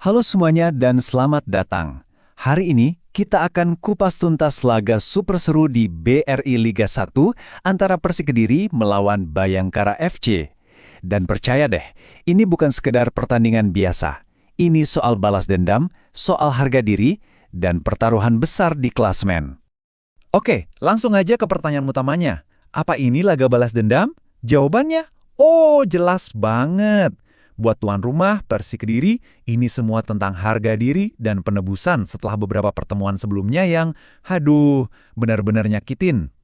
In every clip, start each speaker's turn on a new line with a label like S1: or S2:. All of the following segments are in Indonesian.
S1: Halo semuanya dan selamat datang. Hari ini kita akan kupas tuntas laga super seru di BRI Liga 1 antara Persik Kediri melawan Bayangkara FC. Dan percaya deh, ini bukan sekedar pertandingan biasa. Ini soal balas dendam, soal harga diri, dan pertaruhan besar di klasemen.
S2: Oke, langsung aja ke pertanyaan utamanya. Apa ini laga balas dendam? Jawabannya, oh jelas banget. Buat tuan rumah, Persik Kediri, ini semua tentang harga diri dan penebusan setelah beberapa pertemuan sebelumnya yang, benar-benar nyakitin.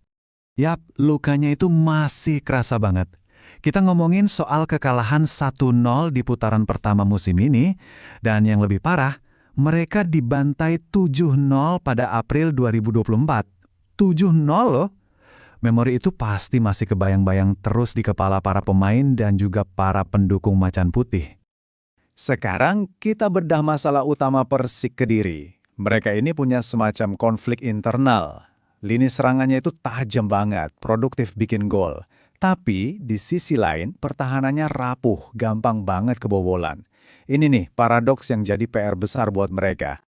S3: Yap, lukanya itu masih kerasa banget. Kita ngomongin soal kekalahan 1-0 di putaran pertama musim ini, dan yang lebih parah, mereka dibantai 7-0 pada April 2024. 7-0 loh. Memori itu pasti masih kebayang-bayang terus di kepala para pemain dan juga para pendukung Macan Putih.
S1: Sekarang kita bedah masalah utama Persik Kediri. Mereka ini punya semacam konflik internal. Lini serangannya itu tajam banget, produktif bikin gol. Tapi di sisi lain pertahanannya rapuh, gampang banget kebobolan. Ini nih paradoks yang jadi PR besar buat mereka.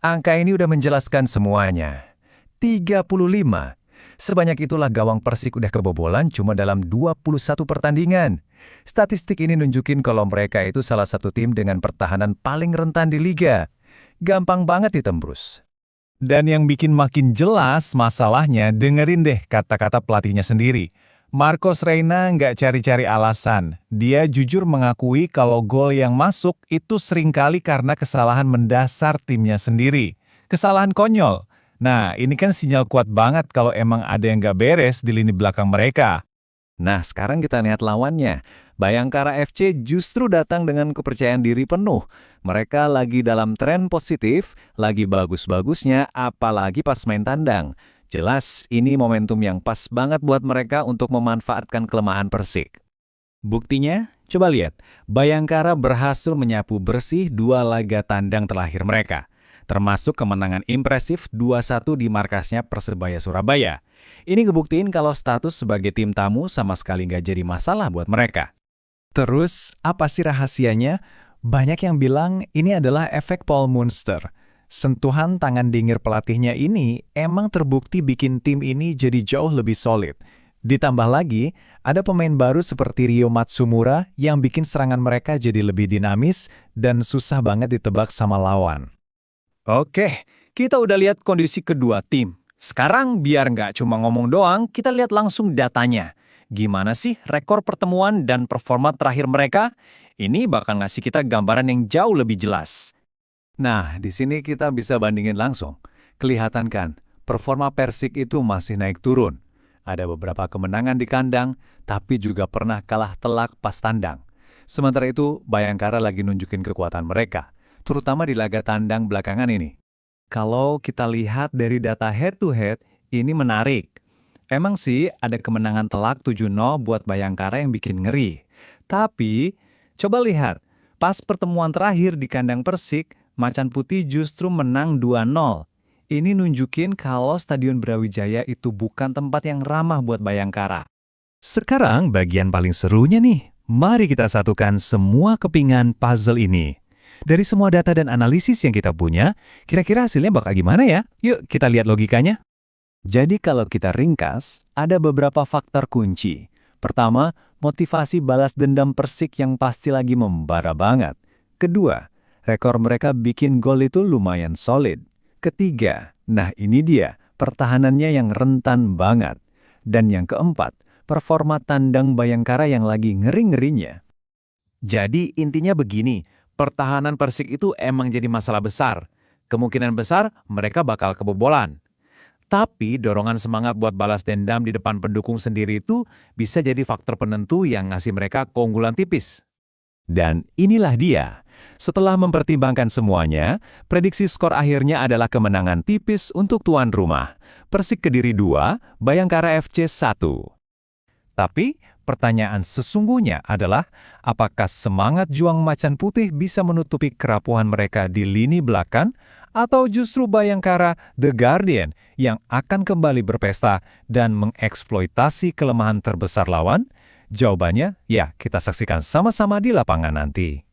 S4: Angka ini udah menjelaskan semuanya. 35. Sebanyak itulah gawang Persik udah kebobolan cuma dalam 21 pertandingan. Statistik ini nunjukin kalau mereka itu salah satu tim dengan pertahanan paling rentan di liga. Gampang banget ditembus.
S2: Dan yang bikin makin jelas masalahnya, dengerin deh kata-kata pelatihnya sendiri. Marcos Reina nggak cari-cari alasan. Dia jujur mengakui kalau gol yang masuk itu seringkali karena kesalahan mendasar timnya sendiri. Kesalahan konyol. Nah, ini kan sinyal kuat banget kalau emang ada yang nggak beres di lini belakang mereka.
S4: Nah, sekarang kita lihat lawannya. Bayangkara FC justru datang dengan kepercayaan diri penuh. Mereka lagi dalam tren positif, lagi bagus-bagusnya, apalagi pas main tandang. Jelas, ini momentum yang pas banget buat mereka untuk memanfaatkan kelemahan Persik. Buktinya, coba lihat. Bayangkara berhasil menyapu bersih 2 laga tandang terakhir mereka. Termasuk kemenangan impresif 2-1 di markasnya Persebaya Surabaya. Ini ngebuktiin kalau status sebagai tim tamu sama sekali nggak jadi masalah buat mereka.
S3: Terus, apa sih rahasianya? Banyak yang bilang ini adalah efek Paul Munster. Sentuhan tangan dingin pelatihnya ini emang terbukti bikin tim ini jadi jauh lebih solid. Ditambah lagi, ada pemain baru seperti Rio Matsumura yang bikin serangan mereka jadi lebih dinamis dan susah banget ditebak sama lawan.
S2: Oke, kita udah lihat kondisi kedua tim. Sekarang biar nggak cuma ngomong doang, kita lihat langsung datanya. Gimana sih rekor pertemuan dan performa terakhir mereka? Ini bakal ngasih kita gambaran yang jauh lebih jelas.
S4: Nah, di sini kita bisa bandingin langsung. Kelihatan kan, performa Persik itu masih naik turun. Ada beberapa kemenangan di kandang, tapi juga pernah kalah telak pas tandang. Sementara itu, Bayangkara lagi nunjukin kekuatan mereka, terutama di laga tandang belakangan ini.
S3: Kalau kita lihat dari data head-to-head, ini menarik. Emang sih ada kemenangan telak 7-0 buat Bayangkara yang bikin ngeri. Tapi, coba lihat, pas pertemuan terakhir di kandang Persik, Macan Putih justru menang 2-0. Ini nunjukin kalau Stadion Brawijaya itu bukan tempat yang ramah buat Bayangkara.
S4: Sekarang bagian paling serunya nih. Mari kita satukan semua kepingan puzzle ini. Dari semua data dan analisis yang kita punya, kira-kira hasilnya bakal gimana ya? Yuk kita lihat logikanya.
S1: Jadi kalau kita ringkas, ada beberapa faktor kunci. Pertama, motivasi balas dendam Persik yang pasti lagi membara banget. Kedua, rekor mereka bikin gol itu lumayan solid. Ketiga, nah ini dia, pertahanannya yang rentan banget. Dan yang keempat, performa tandang Bayangkara yang lagi ngeri-ngerinya.
S2: Jadi intinya begini, pertahanan Persik itu emang jadi masalah besar. Kemungkinan besar mereka bakal kebobolan. Tapi dorongan semangat buat balas dendam di depan pendukung sendiri itu bisa jadi faktor penentu yang ngasih mereka keunggulan tipis.
S4: Dan inilah dia. Setelah mempertimbangkan semuanya, prediksi skor akhirnya adalah kemenangan tipis untuk tuan rumah. Persik Kediri 2, Bayangkara FC 1.
S3: Tapi, pertanyaan sesungguhnya adalah, apakah semangat juang Macan Putih bisa menutupi kerapuhan mereka di lini belakang, atau justru Bayangkara The Guardian yang akan kembali berpesta dan mengeksploitasi kelemahan terbesar lawan? Jawabannya, ya kita saksikan sama-sama di lapangan nanti.